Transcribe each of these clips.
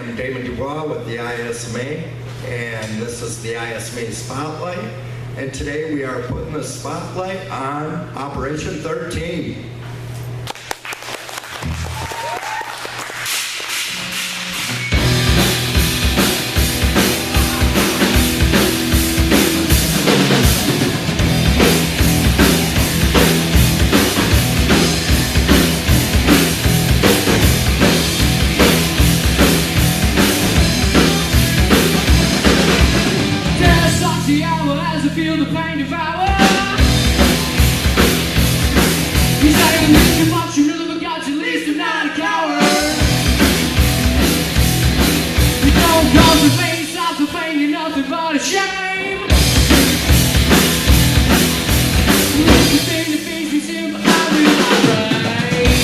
With the I.S.M.A. and this is the I.S.M.A. Spotlight, and today we are putting the spotlight on Operation 13. Feel the pain devour. You say you need too much, you really forgot at least I'm not a coward. You don't cause the pain, stop the pain, you're nothing but a shame. Look the thing that makes me simple, I'm in my brain.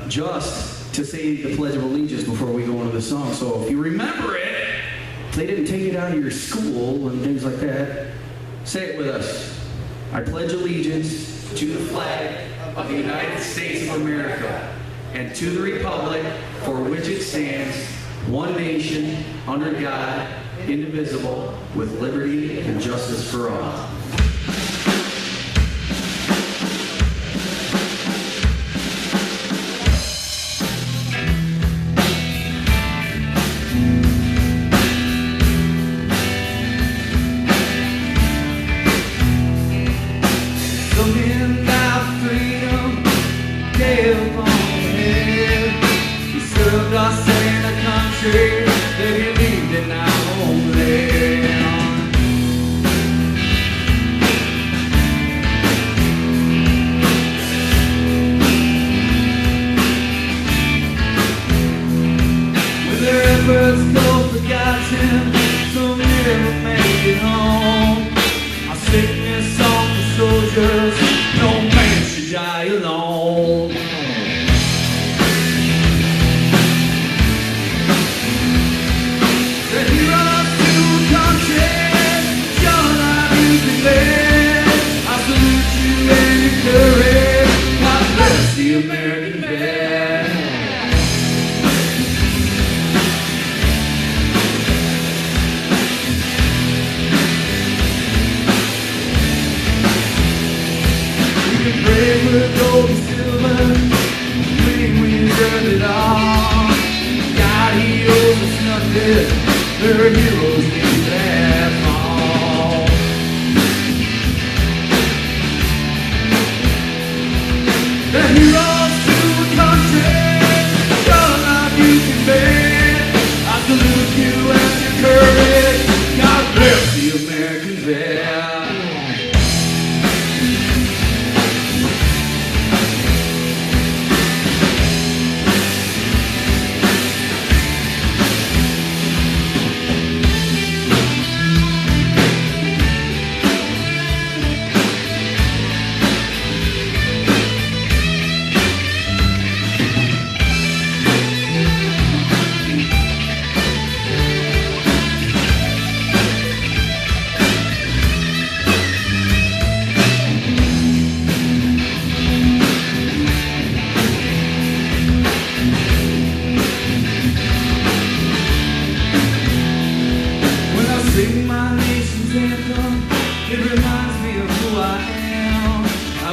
Just to say the Pledge of Allegiance before we go into the song. So if you remember it, if they didn't take it out of your school and things like that, say it with us. I pledge allegiance to the flag of the United States of America and to the republic for which it stands, one nation, under God, indivisible, with liberty and justice for all.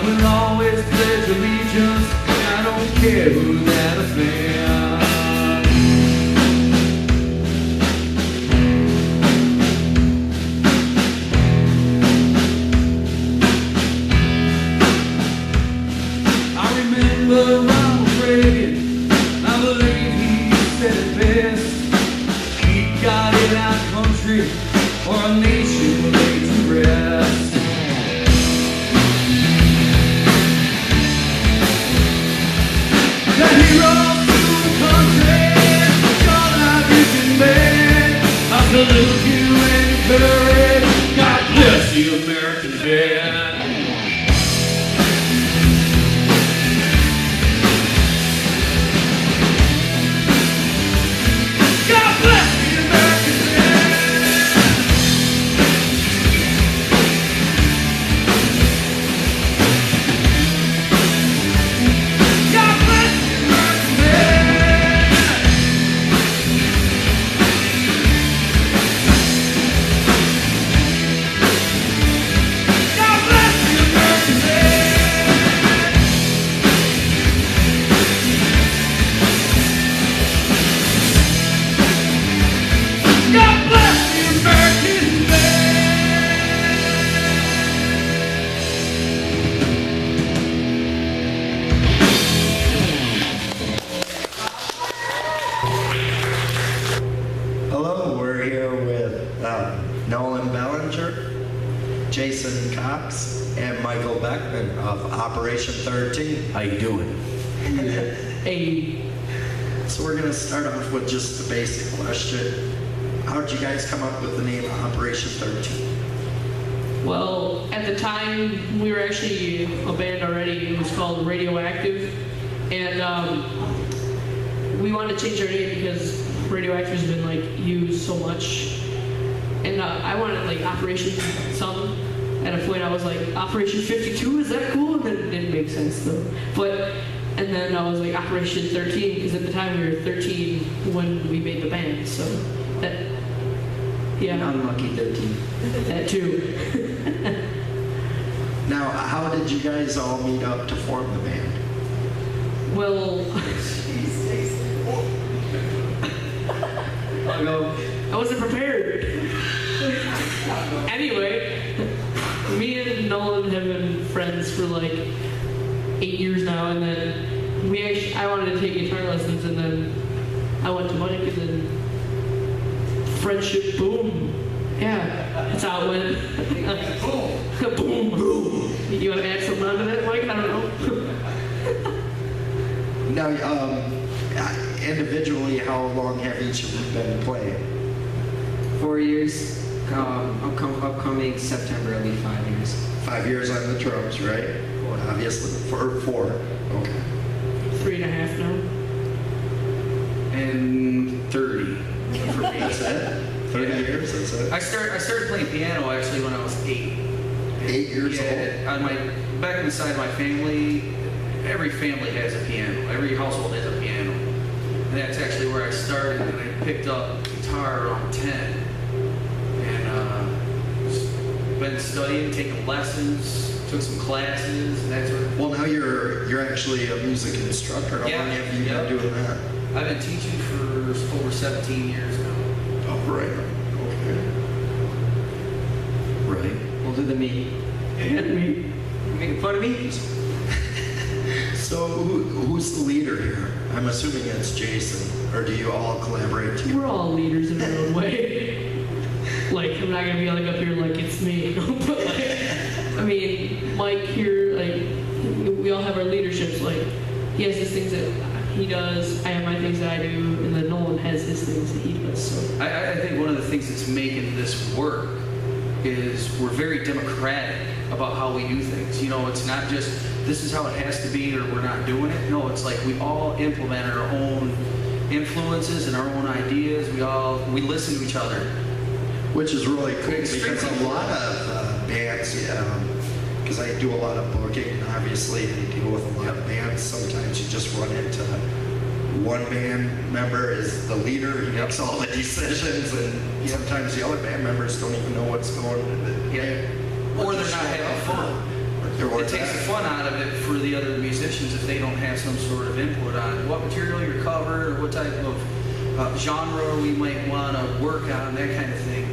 I will always pledge allegiance. I don't care who's that affair. I remember Ronald Reagan. I believe he said it best. He got in our country, or a nation laid to rest. The heroes to the country, your life you can make. I salute you and courage. God bless the American band. God bless the American band. God bless the American band. God bless the American band. God bless the American band. Hello, we're here with Nolan Bellinger, Jason Cox, and Michael Beeckman of Operation 13. How you doing? Hey, So we're going to start off with just the basic question. How did you guys come up with the name Operation 13? well, at the time we were actually a band already. It was called Radioactive, and we wanted to change our name because Radioactive has been like used so much, and I wanted like Operation something. At a point, I was like Operation 52. Is that cool? And then it didn't make sense though. And then I was like Operation 13 because at the time we were 13 when we made the band. So that, yeah, Unlucky 13. that too. Now, how did you guys all meet up to form the band? Well, I wasn't prepared. Anyway, me and Nolan have been friends for like 8 years now, and then I wanted to take guitar lessons, and then I went to Mike, and then friendship, boom. Yeah, that's how it went. Boom. Boom. Boom. You want to add something onto that, Mike? I don't know. Now, individually, how long have each of you been playing? 4 years. Upcoming September will be 5 years. 5 years on the drums, right? Well, obviously, for 4. Okay. 3.5 now. And 30 for me. That's it? 30 years, that's it? I started playing piano actually when I was 8. 8 years Yeah, on back inside of my family, every family has a piano. Every household has a piano. And that's actually where I started, and I picked up guitar around 10. And been studying, taking lessons, took some classes, and that sort of. Well, now you're actually a music instructor. How Yeah, long have you yeah. been doing that? I've been teaching for over 17 years now. Oh, right. Okay. Right. We'll do the me. And me. Making fun of me? So who's the leader here? I'm assuming it's Jason, or do you all collaborate together? We're all leaders in our own way. Like, I'm not gonna be like up here like it's me. But like, I mean, Mike here, like, we all have our leaderships. Like, he has his things that he does, I have my things that I do, and then Nolan has his things that he does. So I think one of the things that's making this work is we're very democratic about how we do things. You know, it's not just this is how it has to be or we're not doing it. No, it's like we all implement our own influences and our own ideas. We listen to each other. Which is really cool because Extremely a lot of bands, because I do a lot of booking, and obviously I deal with a lot of bands. Sometimes you just run into one band member is the leader, he makes all the decisions, and sometimes the other band members don't even know what's going on. Or they're not having fun. Or it takes the fun out of it for the other musicians if they don't have some sort of input on what material you're covering or what type of genre we might want to work on, that kind of thing.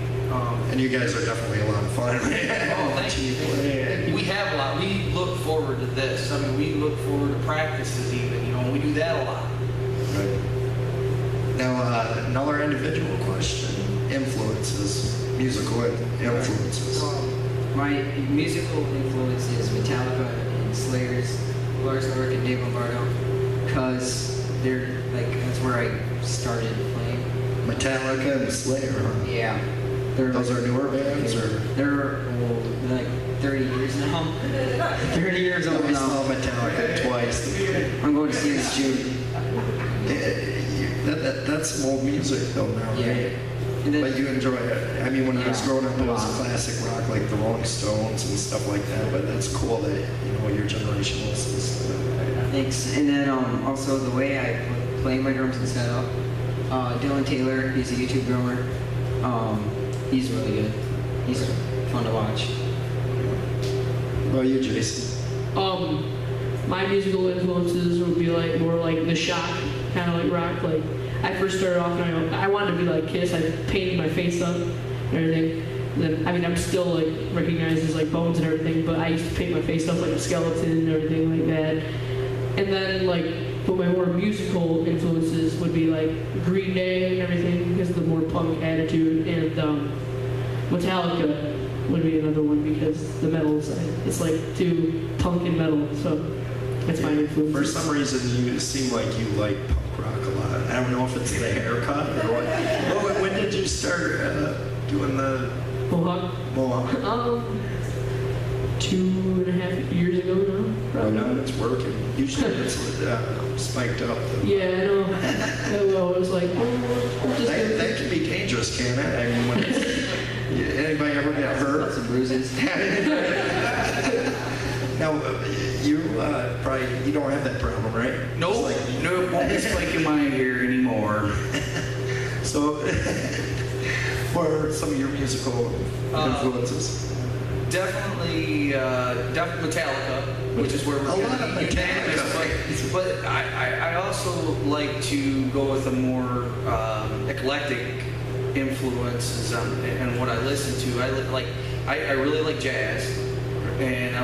And you guys are definitely a lot of fun. Oh, thank you. We have a lot. We look forward to this. I mean, we look forward to practices even. You know, we do that a lot. Right. Now, another individual question. Influences, musical influences. My musical influence is Metallica and Slayer's, Lars Ulrich and Dave Lombardo, because they're like that's where I started playing. Metallica and Slayer, huh? Yeah, Those are newer bands, or? they're old, like 30 years now. 30 years old I saw now. Metallica twice. I'm going to see this June. That's some old music though now, Yeah. right? And then, But you enjoy it. I mean, when I was Yeah, growing up, it a was lot. classic rock like the Rolling Stones and stuff like that. But that's cool that your generation listens to that. thanks. And then also the way I play my drums and setup. Dylan Taylor, he's a YouTube drummer. He's really good. He's fun to watch. What about you, Jason? My musical influences would be like more like the shock, kind of like rock. Like I first started off and I wanted to be like Kiss. I painted my face up and everything. And then I mean I'm still like recognized as like Bones and everything, but I used to paint my face up like a skeleton and everything like that. And then like, but my more musical influences would be like Green Day and everything because of the more punk attitude, and Metallica would be another one because the metal side. It's like too punk and metal, so that's my influence. For some reason, you seem like you like punk rock a lot. I don't know if it's the haircut or what. When did you start doing the Mohawk. mohawk? 2.5 years ago now. Right Probably. now it's working. Usually it's spiked up. Though. Yeah, I know. Well, it was like, we'll just do That can be dangerous, can it? I mean, when it's, anybody ever get hurt? Lots of bruises. Now, you probably you don't have that problem, right? No, no, it won't be spiking my hair anymore. So, what are some of your musical influences? Definitely Metallica, which is where we're A lot gonna of be unanimous, Metallica. But I also like to go with a more eclectic influences and what I listen to. I really like jazz, and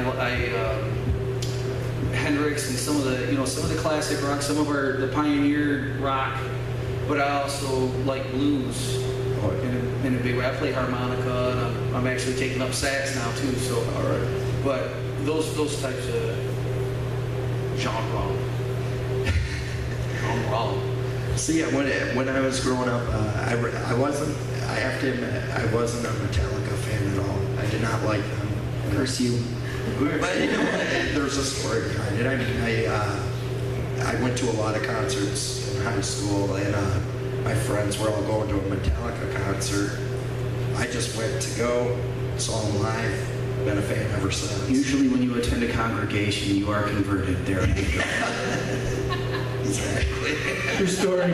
Hendrix and some of the classic rock, some of the pioneer rock. But I also like blues. In a big way. I play harmonica, and I'm actually taking up sax now too. So, All right. but those types of genre. See, when I was growing up, I wasn't. I have to admit, I wasn't a Metallica fan at all. I did not like them. Curse you. But there's a story behind it. I mean, I went to a lot of concerts in high school, and my friends were all going to a Metallica concert. I just went to go, saw them live, been a fan ever since. Usually when you attend a congregation, you are converted. There you go. Exactly. True story.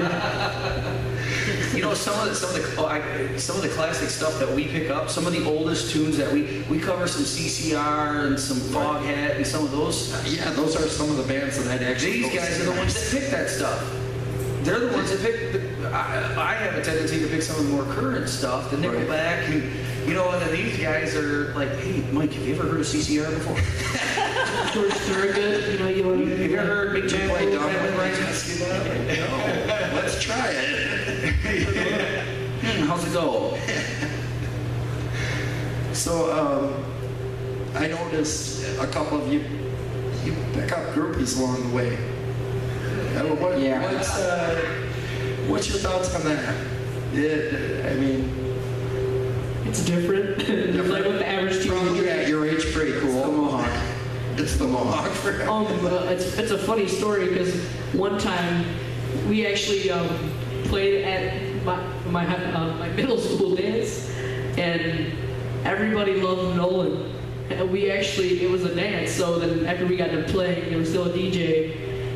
Some of the classic stuff that we pick up, some of the oldest tunes that we cover, some CCR and some Foghat and some of those. Yeah, those are some of the bands that I'd actually. These guys are the ones that pick that stuff. They're the ones that pick. I have a tendency to pick some of the more current stuff, the Nickelback, and then these guys are like, "Hey, Mike, have you ever heard of CCR before? George Thorogood, Have you ever heard Big Jam Play Family Domino Rights? No, let's try it. How's it go?" So, I noticed a couple of you pick up groupies along the way. Yeah. What's your thoughts on that? Yeah, I mean, it's different. Like what the average probably teenager. at your age, pretty cool. The Mohawk. It's the Mohawk. It's a funny story because one time we actually played at my middle school dance, and everybody loved Nolan. And it was a dance. So then after we got done playing, there was still a DJ,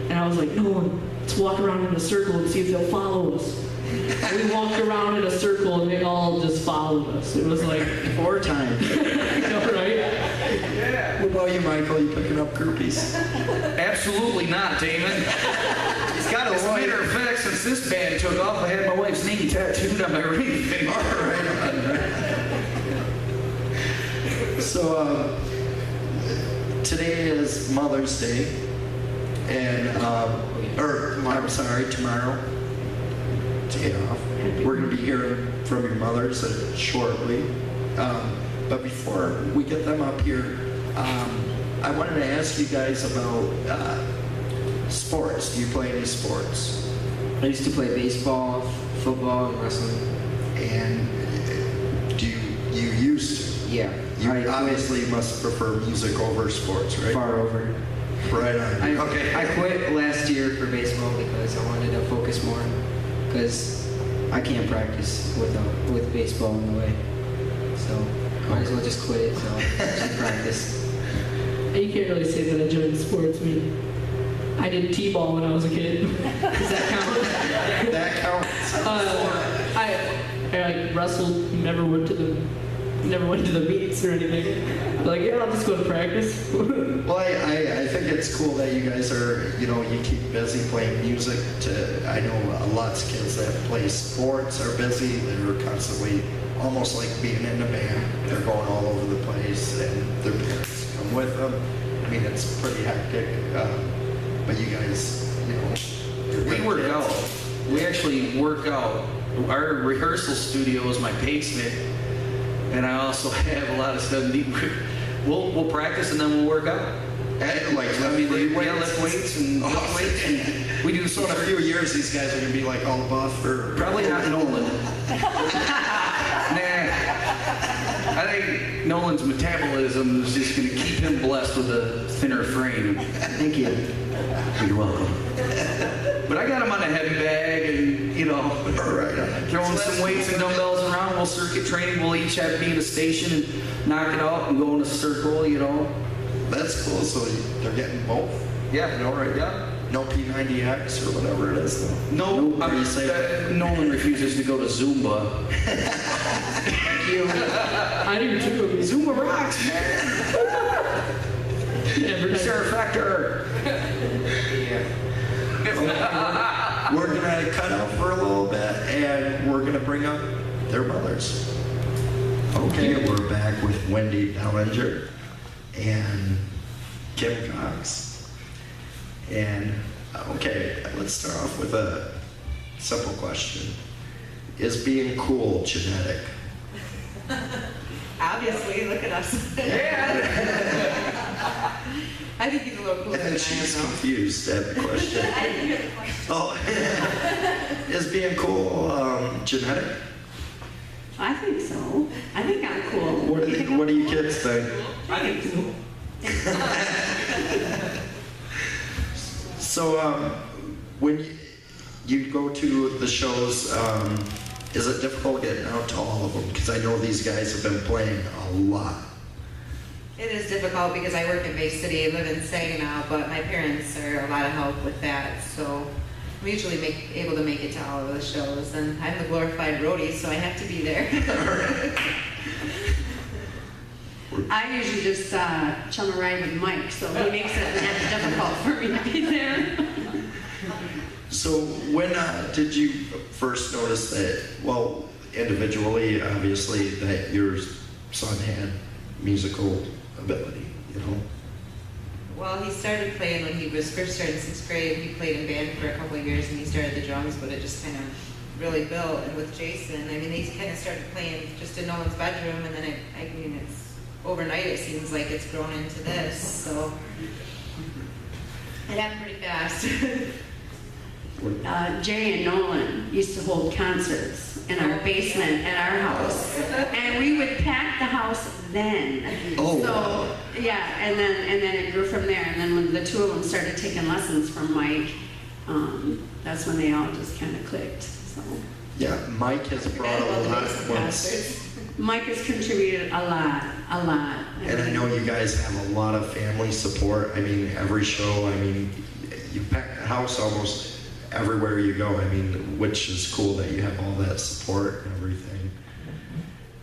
and I was like, Nolan, let's walk around in a circle and see if they'll follow us. And we walked around in a circle, and they all just followed us. It was like 4 times. I know, right? Yeah. about you, Michael? You picking up groupies? Absolutely not, Damon. He's got a As a wife. matter of fact, since this band took off, I had my wife's name tattooed on my ring finger. All right. So today is Mother's Day, and tomorrow. Day off. We're going to be hearing from your mothers shortly. But before we get them up here, I wanted to ask you guys about sports. Do you play any sports? I used to play baseball, football, and wrestling. And do you used to? Yeah. You I obviously must prefer music over sports, right? far over. Right on. I quit last year for baseball because I wanted to focus more. Because I can't practice with baseball in the way. So might as well just quit it so I can practice. You can't really say that I joined sports. I mean, I did t-ball when I was a kid. Does that count? That counts. I like wrestled. Never went to the meets or anything. Like, yeah, I'll just go to practice. Well, I think it's cool that you guys are, you keep busy playing music. I know lots of kids that play sports are busy. They're constantly, almost like being in a band. They're going all over the place, and their parents come with them. I mean, it's pretty hectic. But you guys, We work out. We actually work out. Our rehearsal studio is my basement, and I also have a lot of stuff. We'll practice and then we'll work out. And like, Lift weights and lift weights. And we do So in a few years, these guys are gonna be like all buff or Probably not Nolan. Nah. I think Nolan's metabolism is just going to keep him blessed with a thinner frame. Thank you. You're welcome. But I got him on a heavy bag and, throwing some weights and dumbbells around. We'll circuit training. We'll each have to be in a station and knock it out and go in a circle, That's cool. So they're getting both. Yeah, yeah. No P90X or whatever it is. Though. No, How do you say that? Nolan refuses to go to Zumba. Thank you. I do too. Zumba rocks, man. Sarah Factor. We're gonna cut out for a little bit, and we're gonna bring up their mothers. Okay, we're back with Wendy Bellinger and Kim Cox. And okay, let's start off with a simple question: is being cool genetic? Obviously, look at us. I think he's a little cooler than I And am, she's though. confused at the question. I didn't hear the question. Oh, is being cool genetic? I think so. I think I'm cool. What do you kids think? I think so. So, when you go to the shows, is it difficult getting out to all of them? Because I know these guys have been playing a lot. It is difficult because I work in Bay City. I live in Saginaw, but my parents are a lot of help with that. So I'm usually able to make it to all of the shows. And I'm the glorified roadie, so I have to be there. I usually just chum a ride with Mike, so he makes it difficult for me to be there. So when did you first notice that, well, individually, obviously, that your son had musical ability, Well, he started playing when he was first started in 6th grade. He played in band for a couple of years, and he started the drums, but it just kind of really built. And with Jason, I mean, they kind of started playing just in Nolan's bedroom, and then it's overnight. It seems like it's grown into this. So it happened pretty fast. Jay and Nolan used to hold concerts in our basement at our house, and we would pack the house then. Oh, so wow. yeah, and then it grew from there. And then when the two of them started taking lessons from Mike, that's when they all just kind of clicked. So Yeah, Mike has brought a lot once. Mike has contributed a lot. And I know you guys have a lot of family support. I mean, every show, you pack the house almost everywhere you go. Which is cool that you have all that support and everything.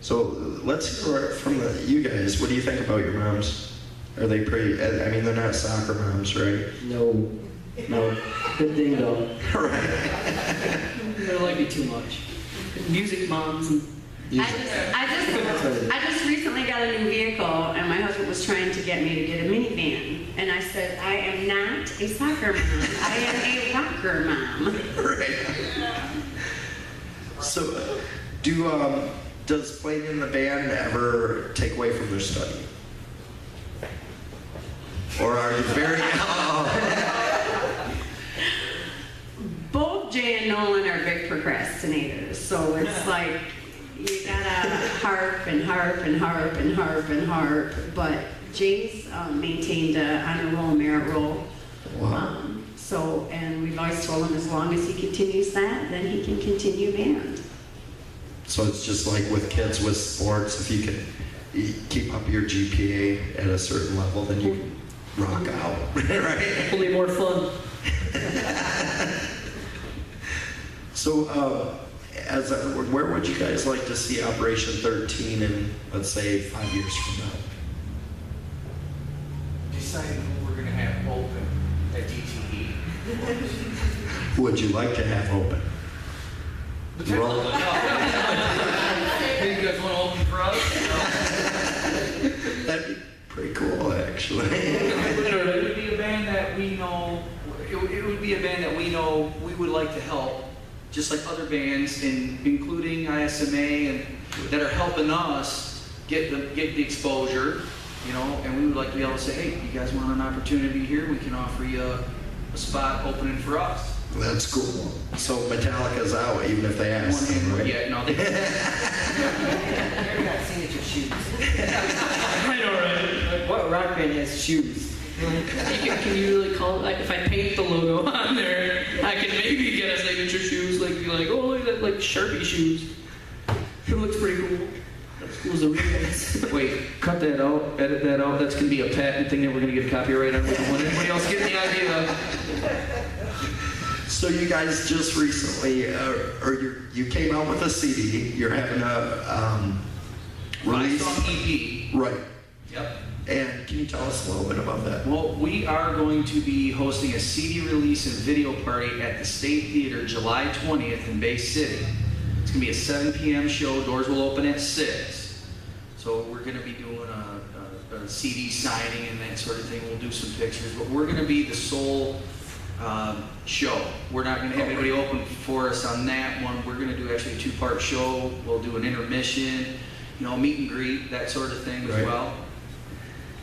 So let's hear it from you guys. What do you think about your moms? Are they pretty? I mean, they're not soccer moms, right? No. Good thing though. Right. They like me too much. Music moms and I just recently got a new vehicle, and my husband was trying to get me to get a minivan, and I said, I am not a soccer mom. I am a rocker mom. Right. So, does playing in the band ever take away from their study? Or are you very... Both Jay and Nolan are big procrastinators, so it's like you gotta harp and harp and harp and harp and harp. But Jay's maintained an honor roll, merit roll. Wow. And we've always told him as long as he continues that, then he can continue band. So it's just like with kids with sports, if you can keep up your GPA at a certain level, then you can rock out, right? only more fun. So, where would you guys like to see Operation 13 in, let's say, 5 years from now? Deciding who we're going to have open at DTE. Who would you like to have open? Roll. Hey, you guys want to open for us? That'd be pretty cool, actually. It would be a band that we know. It would be a band that we know we would like to help, just like other bands, including I.S.M.A. and that are helping us get the exposure, And we would like to be able to say, hey, you guys want an opportunity here? We can offer you a spot opening for us. That's cool. So Metallica's out, even if they ask them, right? Yeah, no. They, You're not signature shoes. I know, right? Like, what rock band has shoes? Can you really call it, like, if I paint the logo on there, I can maybe get a signature shoes, like, be like, oh, look at that, like, Sharpie shoes. It looks pretty cool. That's cool as a remix. wait, cut that out, edit that out. That's going to be a patent thing that we're going to get copyright on. We don't want anybody else getting the idea. So you guys just recently, you came out with a CD. You're having a release. 5-song EP. Right. Yep. And can you tell us a little bit about that? Well, we are going to be hosting a CD release and video party at the State Theater July 20th in Bay City. It's going to be a 7 p.m. show. Doors will open at 6. So we're going to be doing a CD signing and that sort of thing. We'll do some pictures, but we're going to be the sole show. We're not going to have anybody open for us on that one. We're going to do actually a 2-part show. We'll do an intermission, meet and greet, that sort of thing as well.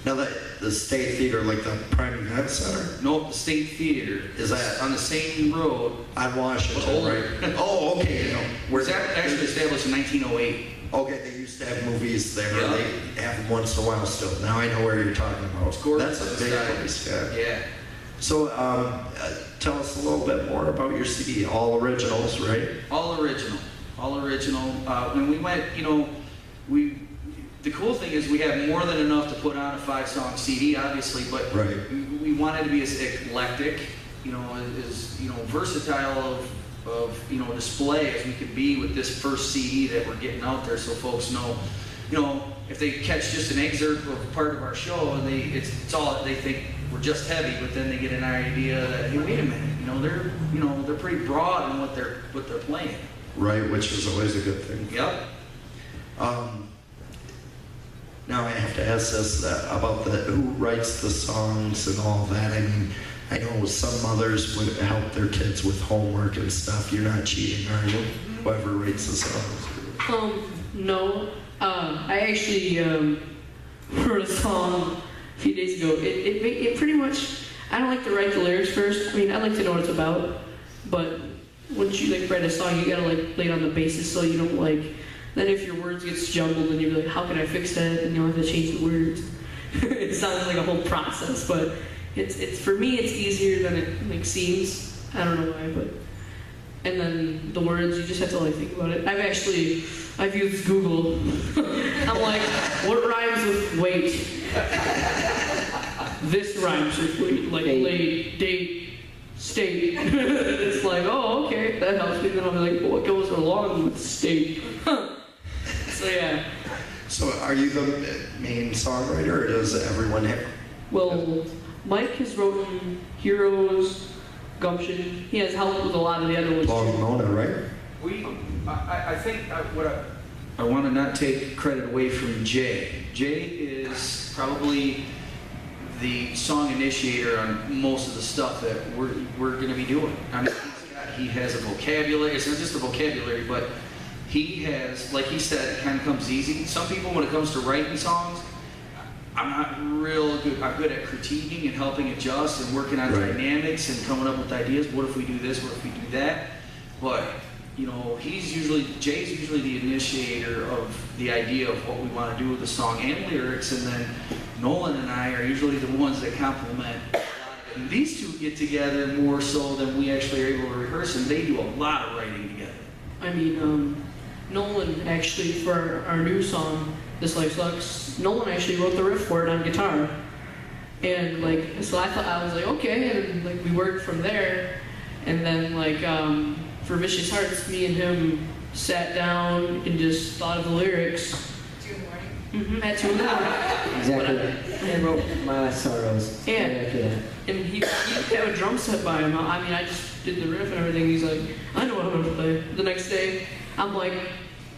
Now the State Theater, like the Prime Event Center? Nope, the State Theater Is that on the same road. on Washington, Older. right? Oh, okay. Was that actually established in 1908? Okay, they used to have movies there. Yeah. They have them once in a while still. Now I know where you're talking about. It's gorgeous That's a big inside. place, yeah. Yeah. So tell us a little bit more about your CD. All originals, right? All original. When we went, the cool thing is we have more than enough to put on a 5-song CD, obviously, but Right. we wanted to be as eclectic, as versatile of display as we could be with this first CD that we're getting out there, so folks know, if they catch just an excerpt of part of our show, it's all they think we're just heavy, but then they get an idea that, hey, wait a minute, they're pretty broad in what they're playing. Right, which is always a good thing. Yep. Now I have to ask this about who writes the songs and all that. I mean, I know some mothers would help their kids with homework and stuff. You're not cheating, are you? Whoever writes the songs. No. I actually wrote a song a few days ago. It pretty much, I don't like to write the lyrics first. I mean, I like to know what it's about, but once you write a song, you gotta lay it on the basis so you don't then if your words gets jumbled, then you're like, how can I fix that? And you'll have to change the words. It sounds like a whole process, but it's for me, it's easier than it seems. I don't know why, but. And then the words, you just have to think about it. I've used Google. I'm like, what rhymes with wait? This rhymes with wait, late, date, state. It's like, oh, okay, that helps me. Then I'll be like, well, what goes along with state? So yeah. So are you the main songwriter, or does everyone have? Well, Mike has written Heroes, Gumption. He has helped with a lot of the other ones Long too. Mona, right? I think I want to not take credit away from Jay. Jay is probably the song initiator on most of the stuff that we're going to be doing. I mean, he has a vocabulary. It's not just a vocabulary, but he has, like he said, it kind of comes easy. Some people, when it comes to writing songs, I'm not real good. I'm good at critiquing and helping adjust and working on Right. dynamics and coming up with ideas. What if we do this? What if we do that? But you know, Jay's usually the initiator of the idea of what we want to do with the song and lyrics, and then Nolan and I are usually the ones that complement a lot of it. And these two get together more so than we actually are able to rehearse, and they do a lot of writing together. I mean, Nolan actually, for our new song, This Life Sucks, Nolan actually wrote the riff for it on guitar. And like, so I was like, okay, and like we worked from there. And then like, for Vicious Hearts, me and him sat down and just thought of the lyrics. 2 in the morning. At 2 in the morning. Exactly. I wrote My Last Sorrows. And- right after that. And he had a drum set by him. I mean, I just did the riff and everything. He's like, I know what I'm gonna play. The next day, I'm like,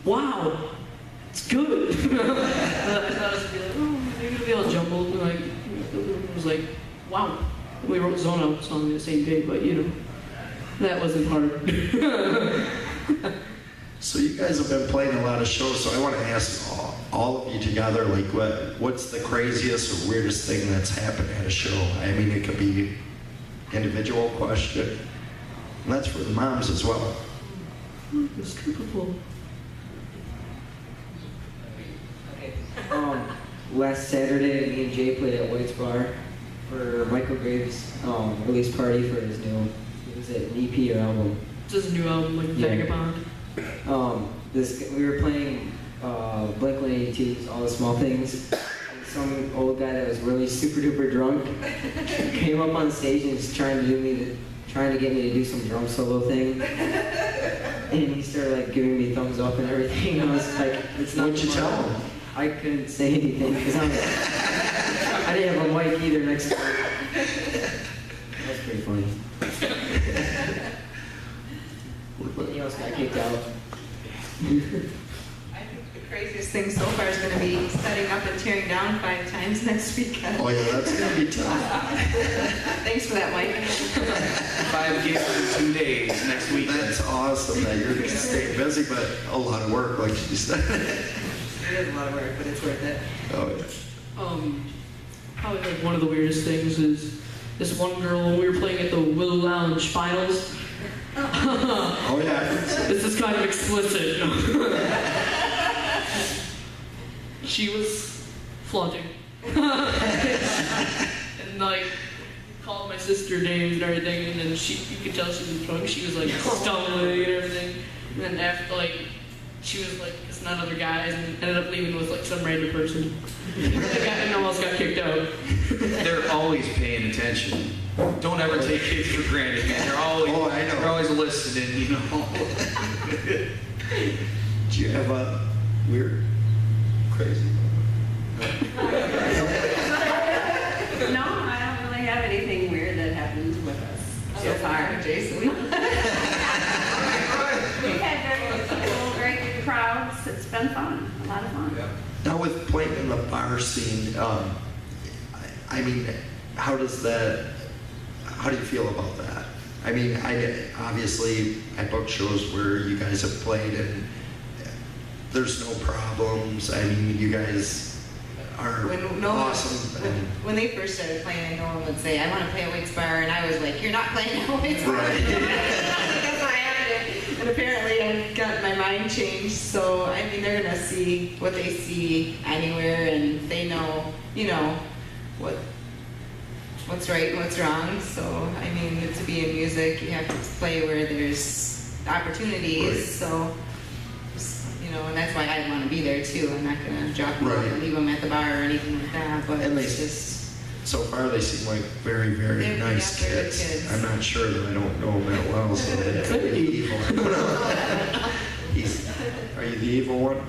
wow, it's good. I thought it was gonna be like, oh, maybe it'll be all jumbled. And like, it was like, wow. We wrote Zone Out song the same day, but you know, that wasn't hard. So you guys have been playing a lot of shows, so I want to ask all of you together, like, what's the craziest or weirdest thing that's happened at a show? I mean, it could be individual question, and that's for the moms as well. The stripper pole. Okay. Last Saturday, me and Jay played at White's Bar for Michael Graves' release party for his new, was it an EP or album? This is a new album, like Yeah. Vagabond. We were playing Blink-182's All the Small Things. And some old guy that was really super duper drunk came up on stage and was trying to get me to do some drum solo thing. And he started like giving me thumbs up and everything. I was like, it's not. What'd you tell him? I couldn't say anything because I didn't have a mic either next to me. That was pretty funny. He else got kicked out. I think the craziest thing so far is going to be setting up and tearing down 5 times next weekend. Oh yeah, that's gonna be tough. Thanks for that, Mike. 5 gigs in 2 days next week. That's awesome that you're gonna stay busy, but a lot of work, like she said. It is a lot of work, but it's worth it. Oh yeah. Probably like one of the weirdest things is this one girl when we were playing at the Willow Lounge finals. Oh yeah. This is kind of explicit. She was flaunting. And like called my sister names and everything, and then you could tell she was drunk. She was like stumbling and everything. And then after like she was like kissing on other guys and ended up leaving with like some random person. And almost got kicked out. They're always paying attention. Don't ever take kids for granted, man. They're always, Oh, I know. they're always listening, you know. Do you have a weird, crazy? No, I don't really have anything weird that happened with us so far. Jason. We've had very good people, very good crowds. It's been fun, a lot of fun. Now with playing in the bar scene, I mean, how do you feel about that? I mean, obviously I book shows where you guys have played and there's no problems. I mean, you guys are awesome. When they first started playing, Nolan would say, I want to play at Wake's Bar, and I was like, you're not playing at Wake's Bar. Right. That's what happened. And apparently I've got my mind changed, so I mean, they're going to see what they see anywhere, and they know, you know, what's right and what's wrong. So, I mean, to be in music, you have to play where there's opportunities, Right. so... You know, and that's why I want to be there too. I'm not going to drop them off Right. and leave them at the bar or anything like that. But And it's they- just, So far they seem like very, very They're- nice yeah, they're good kids. kids. I'm not sure that I don't know them that well, so they could be evil. Are you the evil one?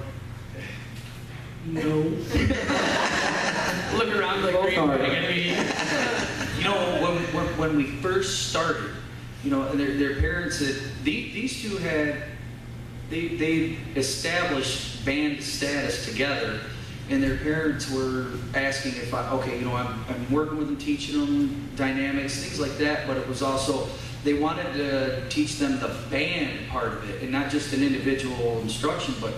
No. Look around like, Both what are you are. pointing at me? You know, when we first started, you know, their parents had, these two had, they established band status together, and their parents were asking if okay, you know, I'm working with them, teaching them dynamics, things like that, but it was also, they wanted to teach them the band part of it, and not just an individual instruction, but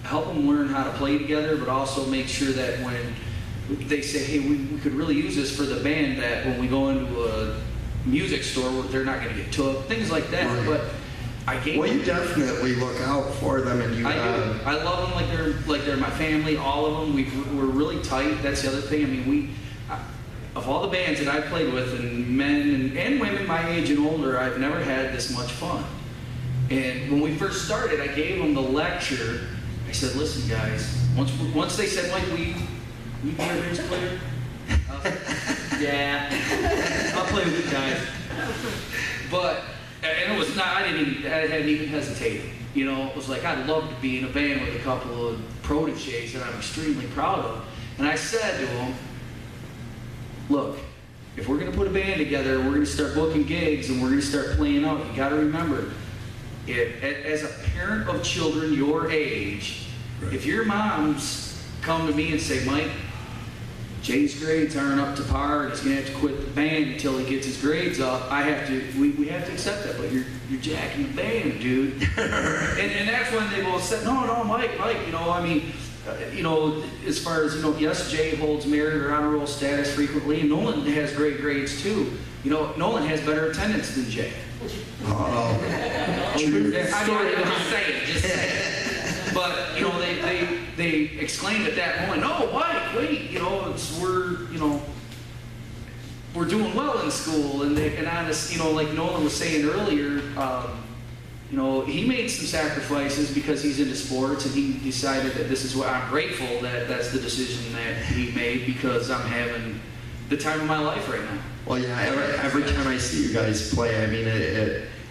help them learn how to play together, but also make sure that when they say, hey, we could really use this for the band, that when we go into a music store, they're not going to get took, things like that. Right. But I gave Well, them, you definitely look out for them, and you. I do. I love them like they're my family. All of them. We're really tight. That's the other thing. I mean, of all the bands that I played with, and men and women my age and older, I've never had this much fun. And when we first started, I gave them the lecture. I said, listen, guys. Once they said, Mike, we be a bass player. I was like, yeah, I'll play with you guys. But. And it was not, I hadn't even hesitated. You know, it was like, I'd love to be in a band with a couple of proteges that I'm extremely proud of. And I said to them, look, if we're going to put a band together, we're going to start booking gigs, and we're going to start playing out, you got to remember, as a parent of children your age, if your moms come to me and say, Mike, Jay's grades aren't up to par, and he's going to have to quit the band until he gets his grades up, we have to accept that, but you're jacking the band, dude. and that's when they both said, no, Mike, you know, I mean, you know, as far as, you know, yes, Jay holds merit or honor roll status frequently, and Nolan has great grades too. You know, Nolan has better attendance than Jay. Oh, I'm just saying. But, you know, they exclaimed at that moment, no, Mike, wait, you know, we're doing well in school, and honest, you know, like Nolan was saying earlier, you know, he made some sacrifices because he's into sports, and he decided that this is what I'm grateful that that's the decision that he made, because I'm having the time of my life right now. well, yeah. Every time I see you guys play, I mean,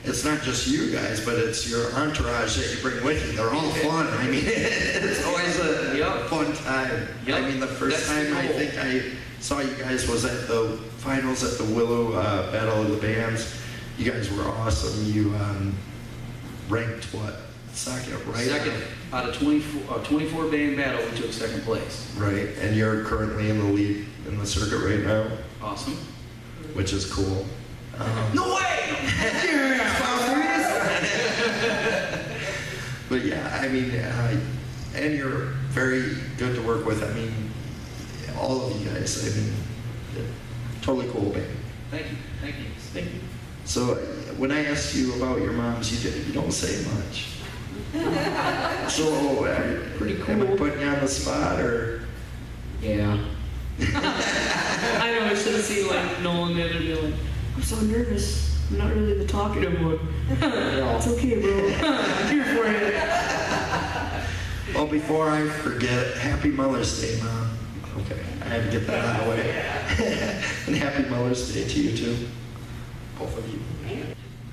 it's not just you guys, but it's your entourage that you bring with you. They're all fun. I mean, it's always a fun time. Yep. I mean, the first That's time I cool. think I saw you guys was at the finals at the Willow Battle of the Bands. You guys were awesome. You ranked what? Second, right? Second, out of 24 band battle, we took second place. Right, and you're currently in the lead in the circuit right now, Awesome. which is cool. No way! But yeah, I mean, and you're very good to work with. I mean, all of you guys. I mean, totally cool band. Thank you. So when I asked you about your moms, you don't say much. So Pretty am I cool. putting you on the spot, or? Yeah. I know, I should have seen like Nolan the other day, like, I'm so nervous. I'm not really the talkative one. It's okay, bro. I'm here for you. Well, before I forget, Happy Mother's Day, Mom. Okay, I had to get that out of the way. And Happy Mother's Day to you too, both of you.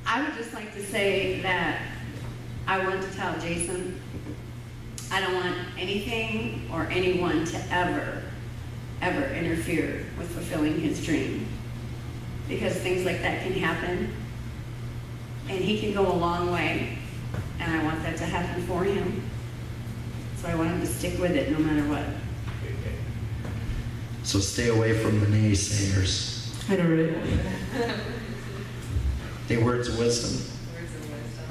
I would just like to say that I want to tell Jason, I don't want anything or anyone to ever interfere with fulfilling his dream. Because things like that can happen, and he can go a long way, and I want that to happen for him. So I want him to stick with it no matter what. So stay away from the naysayers. I know, right? The words of wisdom. Words of wisdom.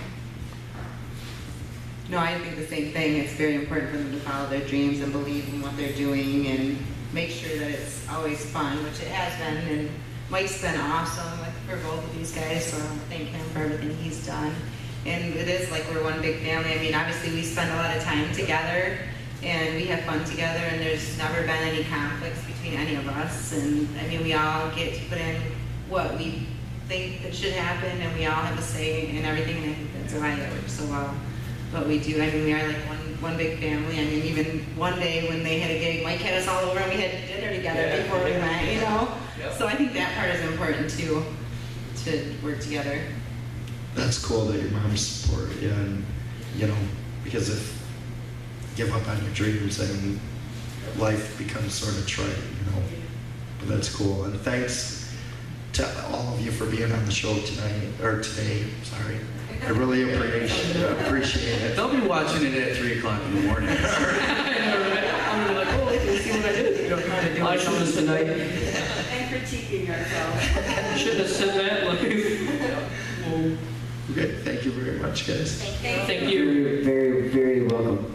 No, I think the same thing. It's very important for them to follow their dreams and believe in what they're doing and make sure that it's always fun, which it has been. And Mike's been awesome for both of these guys, so I want to thank him for everything he's done. And it is like we're one big family. I mean, obviously we spend a lot of time together and we have fun together, and there's never been any conflicts between any of us. And I mean, we all get to put in what we think that should happen, and we all have a say in everything, and I think that's why it works so well. But we do, I mean, we are like one big family. I mean, even one day when they had a gig, Mike had us all over and we had dinner together before we went, you know? Yep. So I think that part is important too, to work together. That's cool that your mom supported you, and you know, because if you give up on your dreams, then life becomes sort of trite, you know. But that's cool. And thanks to all of you for being on the show tonight, or today, sorry. I really appreciate it. They'll be watching it at 3 o'clock in the morning. I'm gonna be like, oh, let's see what I did. I showed this tonight. And critiquing ourselves. Shouldn't have said that. Like, well, Okay, thank you very much, guys. thank you. Very, very, very welcome.